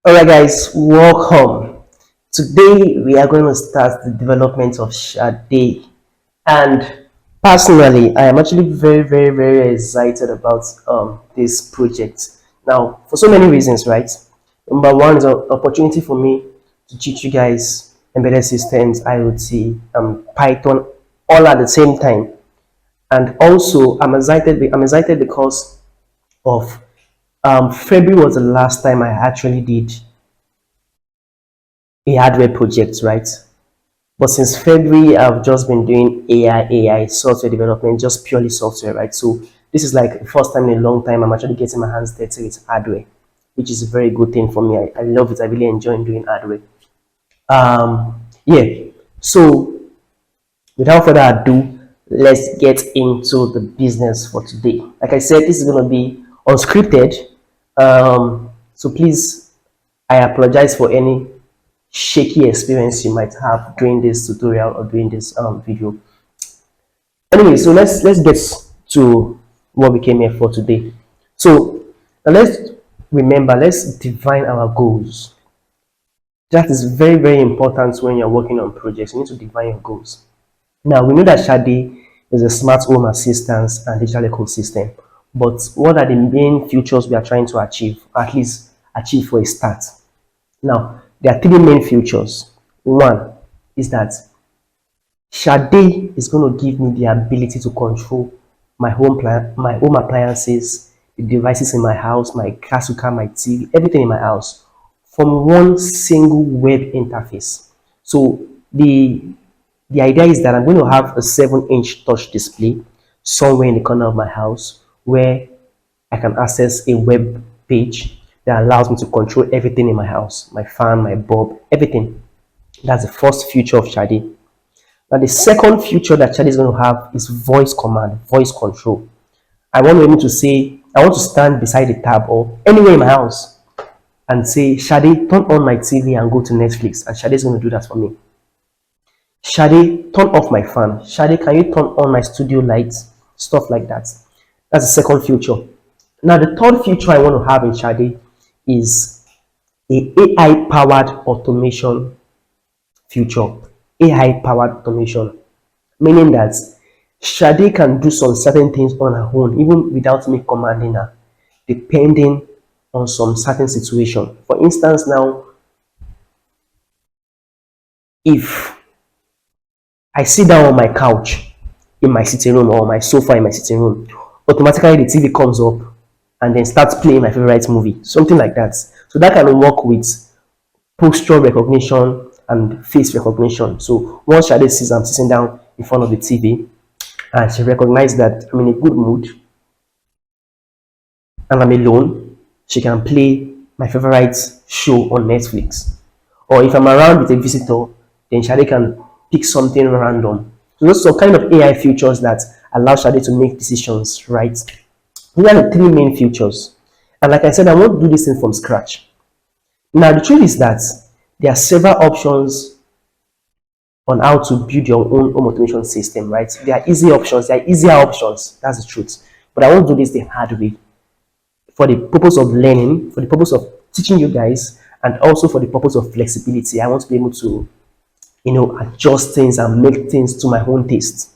Alright guys, welcome. Today we are going to start the development of SHA-DE, and personally I am actually very excited about this project. Now for so many reasons, right? Number one is an opportunity for me to teach you guys embedded systems, IoT, Python all at the same time. And also I'm excited because of February was the last time I actually did a hardware project, right? But since February, I've just been doing AI software development, just purely software, right? So this is like the first time in a long time I'm actually getting my hands dirty with hardware, which is a very good thing for me. I love it. I really enjoy doing hardware. Yeah. So without further ado, let's get into the business for today. Like I said, this is going to be unscripted. So please, I apologize for any shaky experience you might have during this tutorial or during this video. Anyway, so let's get to what we came here for today. So now let's define our goals. That is very important when you're working on projects. You need to define your goals. Now we know that SHA-DE is a smart home assistance and digital ecosystem, but what are the main features we are trying to achieve, or at least achieve for a start? Now, there are three main features. One is that SHA-DE is going to give me the ability to control my home appliances, the devices in my house, my gas cooker, my TV, everything in my house from one single web interface. So the idea is that I'm going to have a 7-inch touch display somewhere in the corner of my house where I can access a web page that allows me to control everything in my house, my fan, my bulb, everything. That's the first feature of SHA-DE. Now the second feature that SHA-DE is going to have is voice command, voice control. I want to be able to say, I want to stand beside the tab or anywhere in my house and say, SHA-DE, turn on my TV and go to Netflix, and SHA-DE is going to do that for me. SHA-DE, turn off my fan. SHA-DE, can you turn on my studio lights? Stuff like that. That's the second feature. Now the third feature I want to have in SHA-DE is a AI-powered automation feature. AI-powered automation, meaning that SHA-DE can do some certain things on her own, even without me commanding her, depending on some certain situation. For instance, now, if I sit down on my couch in my sitting room or my sofa in my sitting room, automatically the TV comes up and then starts playing my favorite movie, something like that. So that can work with posture recognition and face recognition. So once SHA-DE sees I'm sitting down in front of the TV and she recognizes that I'm in a good mood and I'm alone, she can play my favorite show on Netflix. Or if I'm around with a visitor, then SHA-DE can pick something random. So those are some kind of AI features that allow SHA-DE to make decisions, right? These are the three main features. And like I said, I won't do this thing from scratch. Now, the truth is that there are several options on how to build your own home automation system, right? There are easy options, there are easier options. That's the truth. But I won't do this the hard way. For the purpose of learning, for the purpose of teaching you guys, and also for the purpose of flexibility, I want to be able to, adjust things and make things to my own taste.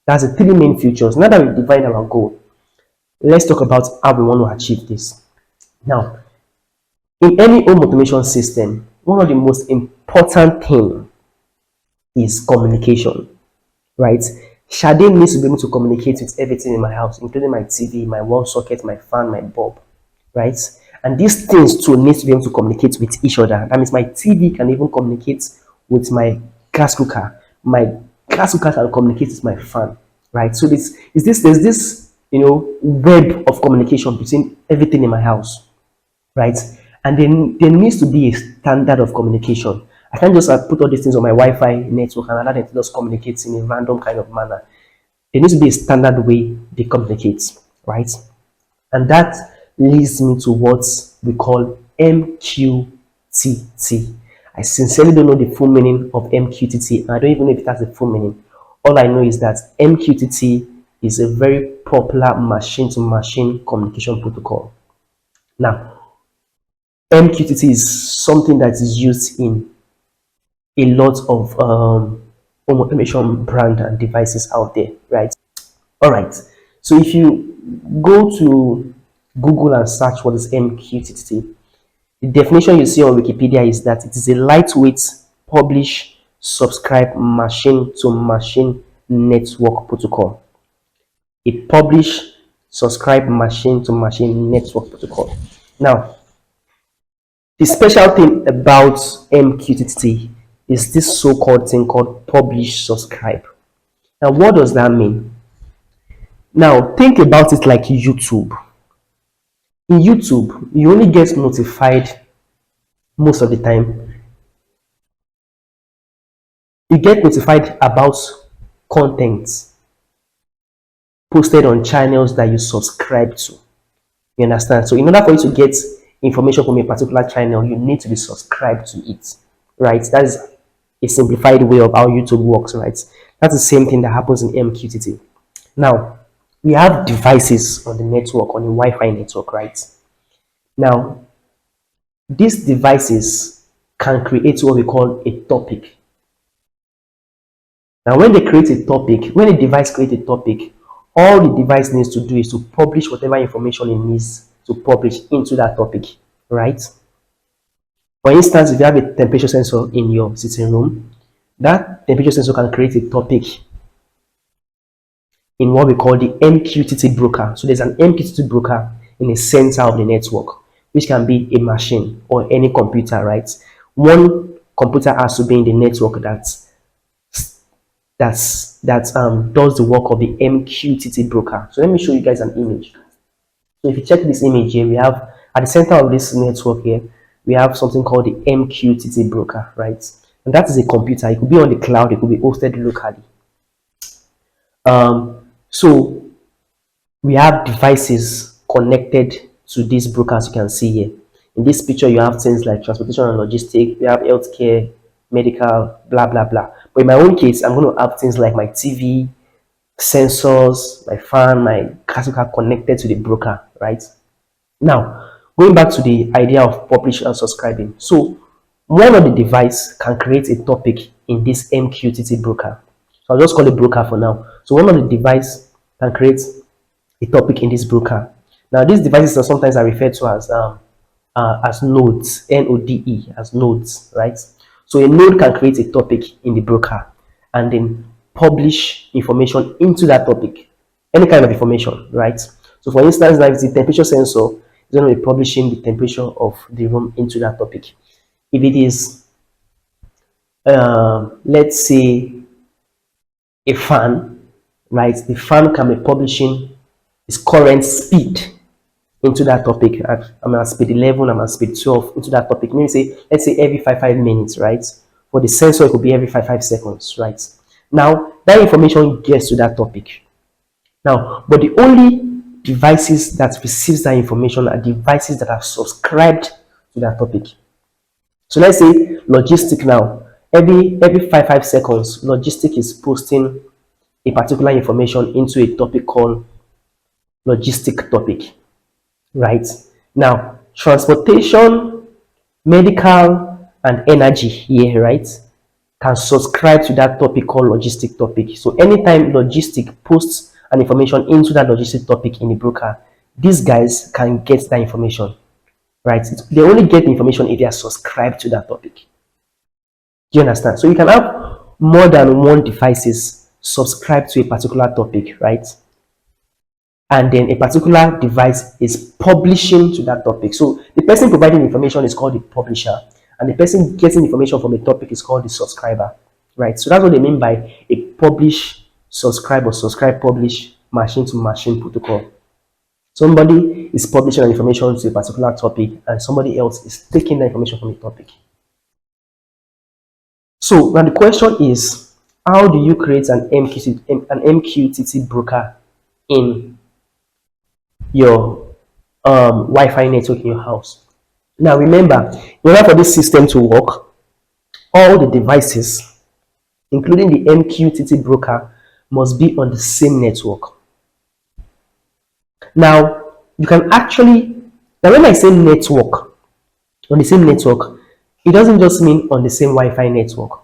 That's the three main features. Now that we've defined our goal, let's talk about how we want to achieve this. Now, in any home automation system, one of the most important things is communication, right? SHA-DE needs to be able to communicate with everything in my house, including my TV, my wall socket, my fan, my bulb, right? And these things too need to be able to communicate with each other. That means my TV can even communicate with my gas cooker. My gas cooker can communicate with my fan, right? So there's this web of communication between everything in my house, right? And then there needs to be a standard of communication. I can't just put all these things on my Wi-Fi network and allow them to just communicate in a random kind of manner. There needs to be a standard way they communicate, right? And that leads me to what we call MQTT. I sincerely don't know the full meaning of MQTT. I don't even know if it has the full meaning. All I know is that MQTT is a very popular machine-to-machine communication protocol. Now, MQTT is something that is used in a lot of home automation brand and devices out there, right? All right. So if you go to Google and search what is MQTT, the definition you see on Wikipedia is that it is a lightweight publish subscribe machine to machine network protocol. A publish subscribe machine to machine network protocol. Now, the special thing about MQTT is this so-called thing called publish subscribe. Now, what does that mean? Now, think about it like YouTube. In YouTube, you only get notified most of the time. You get notified about content posted on channels that you subscribe to. You understand? So in order for you to get information from a particular channel, you need to be subscribed to it, right? That is a simplified way of how YouTube works, right? That's the same thing that happens in MQTT. Now, we have devices on the network, on the Wi-Fi network, right? Now, these devices can create what we call a topic. Now, when they create a topic, when a device creates a topic, all the device needs to do is to publish whatever information it needs to publish into that topic, right? For instance, if you have a temperature sensor in your sitting room, that temperature sensor can create a topic in what we call the MQTT broker. So there's an MQTT broker in the center of the network, which can be a machine or any computer, right? One computer has to be in the network that does the work of the MQTT broker. So let me show you guys an image. So if you check this image here, we have at the center of this network here, we have something called the MQTT broker, right? And that is a computer. It could be on the cloud, it could be hosted locally. So we have devices connected to this broker, as you can see here. In this picture, you have things like transportation and logistics, we have healthcare, medical, blah, blah, blah. But in my own case, I'm going to have things like my TV, sensors, my fan, my castle card connected to the broker, right? Now, going back to the idea of publishing and subscribing. So, one of the device can create a topic in this MQTT broker. So, I'll just call it broker for now. So, one of the device can create a topic in this broker. Now, these devices are sometimes referred to as nodes, N-O-D-E, as nodes, right? So a node can create a topic in the broker and then publish information into that topic, any kind of information, right? So for instance, like the temperature sensor is going to be publishing the temperature of the room into that topic. If it is, let's say, a fan, right? The fan can be publishing its current speed into that topic. I'm at speed 11, I'm at speed 12 into that topic. Maybe say, let's say every 5 minutes, right? For the sensor, it could be every 5 seconds, right? Now, that information gets to that topic. Now, but the only devices that receives that information are devices that are subscribed to that topic. So let's say logistic now. Every 5 seconds, logistic is posting a particular information into a topic called logistic topic. Right now, transportation, medical, and energy here, right, can subscribe to that topic called logistic topic. So anytime logistic posts an information into that logistic topic in the broker, these guys can get that information, right? They only get the information if they are subscribed to that topic. Do you understand? So you can have more than one devices subscribe to a particular topic, right? And then a particular device is publishing to that topic. So the person providing information is called the publisher, and the person getting information from a topic is called the subscriber, right? So that's what they mean by a publish, subscribe, or subscribe, publish, machine to machine protocol. Somebody is publishing information to a particular topic, and somebody else is taking the information from the topic. So now the question is, how do you create an MQTT broker in your Wi-Fi network in your house? Now remember, in order for this system to work, all the devices, including the MQTT broker, must be on the same network. Now you can actually, now when I say network, on the same network, it doesn't just mean on the same Wi-Fi network.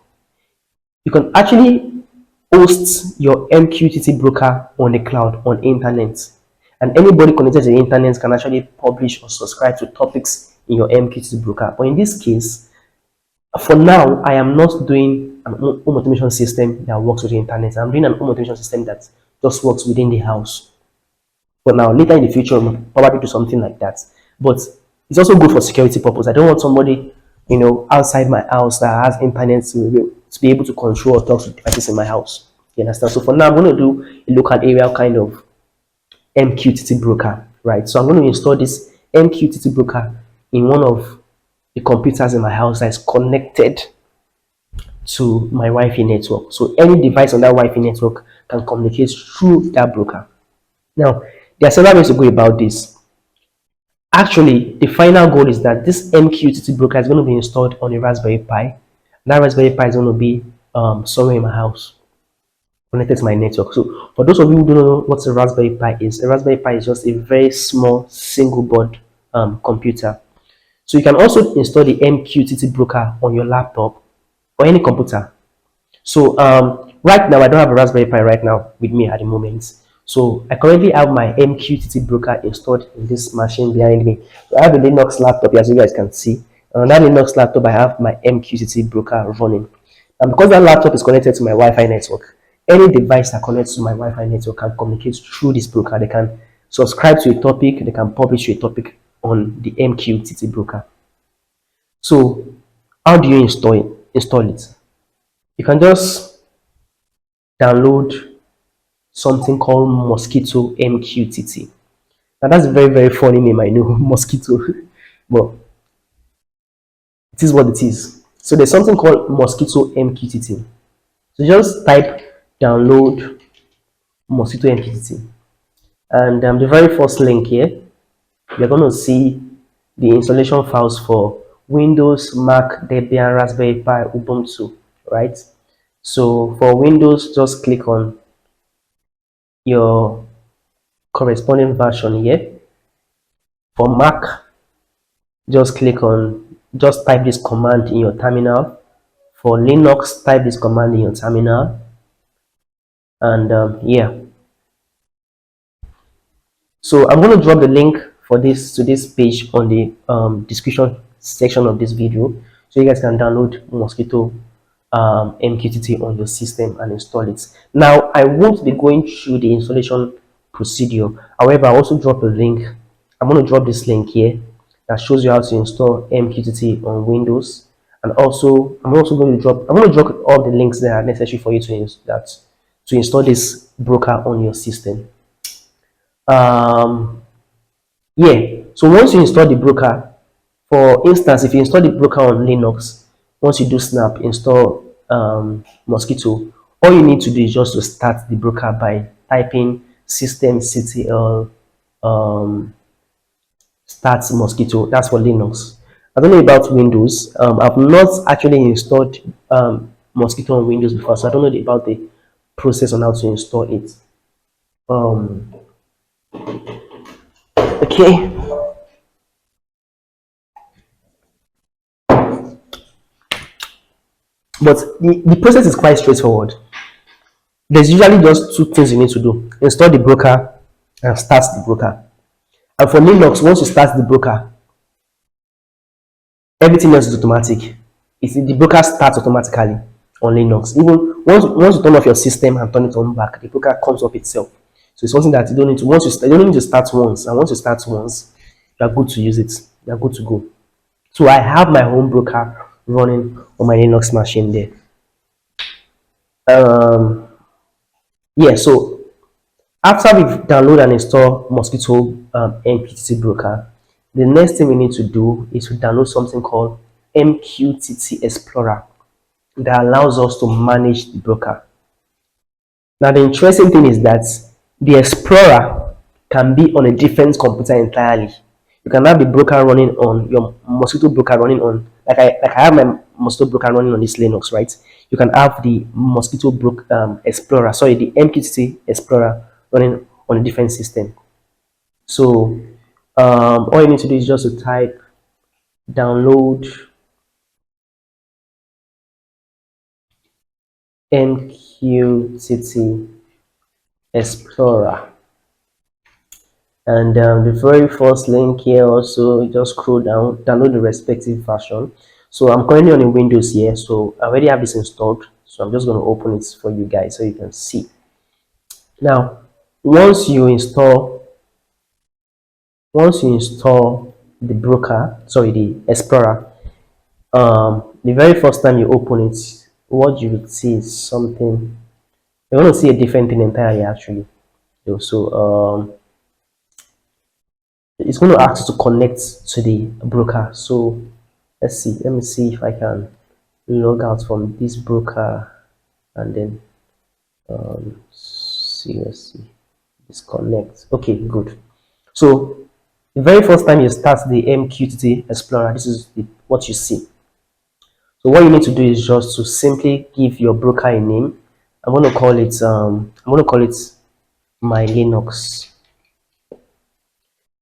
You can actually host your MQTT broker on the cloud on internet. And anybody connected to the internet can actually publish or subscribe to topics in your MQTT broker. But in this case, for now, I am not doing an home automation system that works with the internet. I'm doing an home automation system that just works within the house. For now, later in the future, we'll probably do something like that. But it's also good for security purpose. I don't want somebody, outside my house that has internet to be able to control or talk to devices in my house. You understand? So for now, I'm going to do a local area kind of MQTT broker, right? So I'm going to install this MQTT broker in one of the computers in my house that is connected to my Wi-Fi network. So any device on that Wi-Fi network can communicate through that broker. Now, there are several ways to go about this. Actually, the final goal is that this MQTT broker is going to be installed on a Raspberry Pi. That Raspberry Pi is going to be somewhere in my house, connected to my network. So, for those of you who don't know what a Raspberry Pi is, a Raspberry Pi is just a very small single board computer. So, you can also install the MQTT broker on your laptop or any computer. So, right now, I don't have a Raspberry Pi right now with me at the moment. So I currently have my MQTT broker installed in this machine behind me. So I have a Linux laptop, as you guys can see. On that Linux laptop, I have my MQTT broker running. And because that laptop is connected to my Wi-Fi network, any device that connects to my Wi-Fi network can communicate through this broker. They can subscribe to a topic, they can publish a topic on the MQTT broker. So how do you install it? You can just download something called Mosquito MQTT. Now that's a very, very funny name, I know, Mosquito, but it is what it is. So there's something called Mosquito MQTT. So just type download Mosquito MQTT. And the very first link here, you're going to see the installation files for Windows, Mac, Debian, Raspberry Pi, Ubuntu, right? So for Windows, just click on your corresponding version here. For Mac, just type this command in your terminal. For Linux, type this command in your terminal. And yeah. So I'm going to drop the link for this to this page on the description section of this video, so you guys can download Mosquito MQTT on your system and install it. Now, I won't be going through the installation procedure. However, I also drop a link. I'm going to drop this link here that shows you how to install MQTT on Windows. And also, I'm going to drop all the links that are necessary for you to install this broker on your system. Yeah, so once you install the broker, for instance, if you install the broker on Linux, once you do snap install Mosquito, all you need to do is just to start the broker by typing systemctl start Mosquito. That's for Linux. I don't know about Windows. I've not actually installed Mosquito on Windows before, so I don't know about the process on how to install it. Okay. But the process is quite straightforward. There's usually just two things you need to do: install the broker and start the broker. And for Linux, once you start the broker, everything else is automatic. The broker starts automatically on Linux. Even once you turn off your system and turn it on back, the broker comes up itself. So it's something that you don't need to. You don't need to start once, and once you start once, you are good to use it. You are good to go. So I have my home broker running on my Linux machine there. Yeah, so after we've downloaded and installed Mosquito MQTT broker, the next thing we need to do is to download something called MQTT Explorer that allows us to manage the broker. Now, the interesting thing is that the Explorer can be on a different computer entirely. You can have the broker running on your Mosquito broker running on, like I have my Mosquito broker running on this Linux, right? You can have the Mosquito Explorer, sorry, the MQTT Explorer running on a different system. So all you need to do is just to type download MQTT Explorer. And the very first link here also, you just scroll down, download the respective version. So I'm currently on a Windows here, so I already have this installed. So I'm just going to open it for you guys so you can see. Now, once you install the broker, sorry, the Explorer, the very first time you open it, what you would see is something. You're going to see a different thing entirely, actually. So it's going to ask you to connect to the broker. So let me see if I can log out from this broker and then let's see, disconnect. Okay, good. So the very first time you start the MQTT Explorer, this is what you see. So what you need to do is just to simply give your broker a name. I'm going to call it my Linux,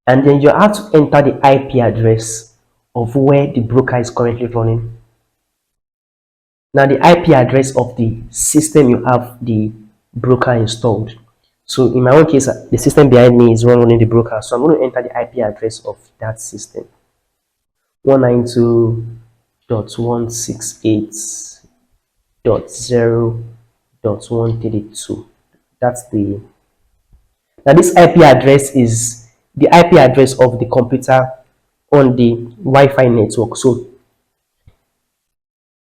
and then you have to enter the IP address of where the broker is currently running. Now the IP address of the system you have the broker installed. So in my own case, the system behind me is running the broker. So I'm going to enter the IP address of that system. 192.168.0.132. That's the Now this IP address is the IP address of the computer on the Wi-Fi network. So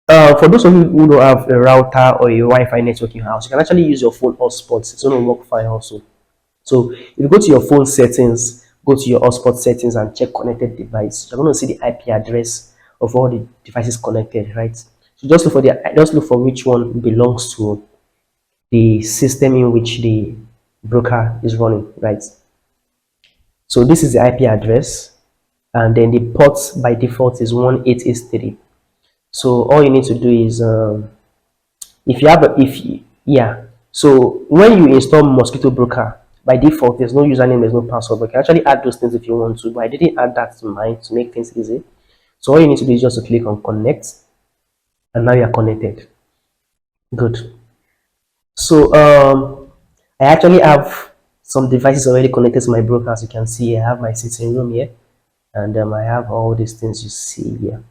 for those of you who don't have a router or a Wi-Fi network in your house, you can actually use your phone hotspot. It's going to work fine also. So if you go to your phone settings, go to your hotspot settings and check connected device, you're going to see the IP address of all the devices connected, right? So just look for which one belongs to the system in which the broker is running, right? So this is the IP address, and then the port by default is 1883. So all you need to do is if you have a, if yeah so when you install Mosquito Broker, by default there's no username, there's no password, but you can actually add those things if you want to, but I didn't add that to mine to make things easy. So all you need to do is just to click on connect, and now you are connected. Good. So I actually have some devices already connected to my broker. As you can see, I have my sitting room here, and I have all these things you see here.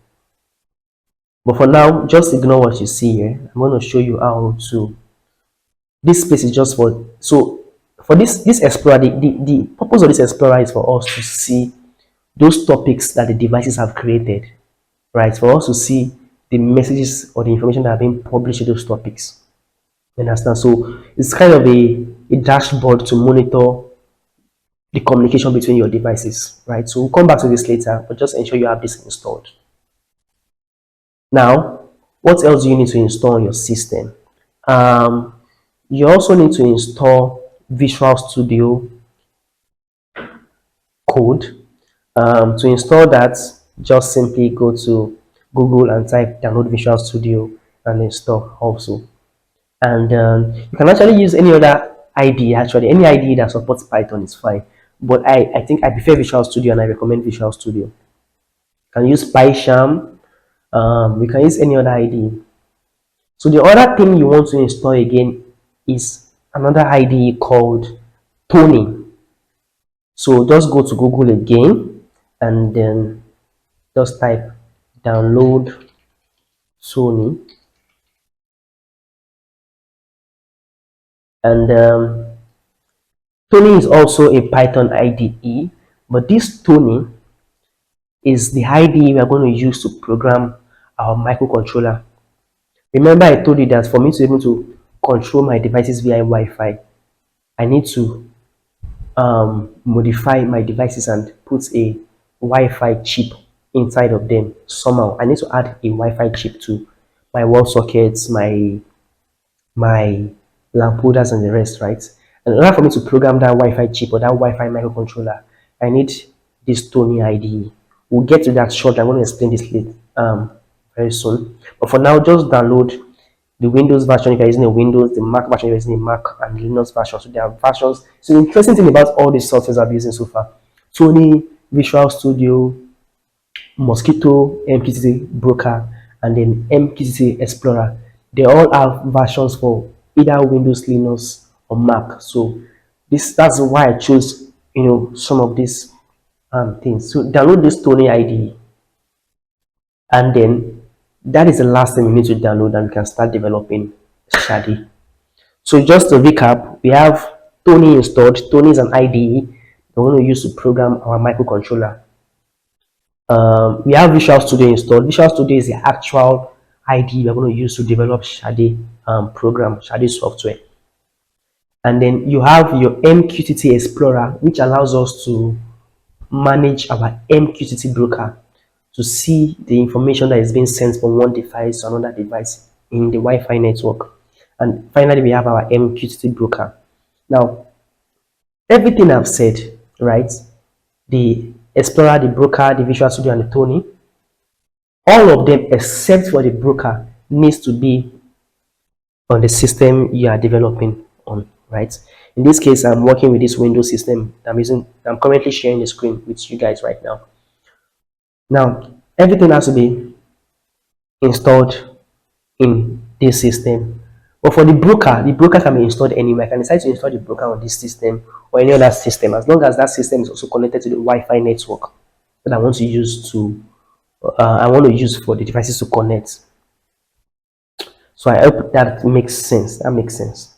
But for now, just ignore what you see here. I'm going to show you how to. This space is just for this Explorer. The purpose of this Explorer is for us to see those topics that the devices have created, right? For us to see the messages or the information that have been published in those topics. You understand? So it's kind of a dashboard to monitor the communication between your devices, right? So we'll come back to this later, but just ensure you have this installed. Now, what else do you need to install on your system? You also need to install Visual Studio Code. To install that, just simply go to Google and type download Visual Studio and install also. And you can actually use any other IDE, actually any IDE that supports Python is fine, but I think I prefer Visual Studio and I recommend Visual Studio. You can use PyCharm, you can use any other IDE. So the other thing you want to install again is another IDE called Tony. So just go to Google again and then just type download Tony, and Tony is also a Python IDE, but this Tony is the IDE we are going to use to program our microcontroller. Remember I told you that for me to be able to control my devices via Wi-Fi, I need to modify my devices and put a Wi-Fi chip inside of them somehow. I need to add a Wi-Fi chip to my wall sockets, my lamp holders and the rest, right? And in order for me to program that Wi-Fi chip or that Wi-Fi microcontroller, I need this Tony IDE. We'll get to that shortly. I'm going to explain this later, very soon. But for now, just download the Windows version if you're using a Windows, the Mac version if you're using a Mac, and the Linux version. So there are versions. So the interesting thing about all these softwares I've been using so far: Tony, Visual Studio, Mosquito, MQTT Broker, and then MQTT Explorer. They all have versions for either Windows, Linux, or Mac. So that's why I chose some of these things. So download this Tony ID, and then that is the last thing we need to download, and we can start developing SHA-DE. So just to recap, we have Tony installed. Tony is an IDE we're going to use to program our microcontroller. We have Visual Studio installed. Visual Studio is the actual IDE we're going to use to develop SHA-DE program, SHA-DE software. And then you have your MQTT Explorer, which allows us to manage our MQTT broker to see the information that is being sent from one device to another device in the Wi-Fi network. And finally, we have our MQTT broker. Now, everything I've said, right? The Explorer, the broker, the Visual Studio, and the Tony, all of them except for the broker needs to be on the system you are developing on, right? In this case, I'm working with this Windows system I'm currently sharing the screen with you guys right now. Now, everything has to be installed in this system. But for the broker can be installed anywhere. I can decide to install the broker on this system or any other system, as long as that system is also connected to the Wi-Fi network that I want to use for the devices to connect. So I hope that makes sense. That makes sense.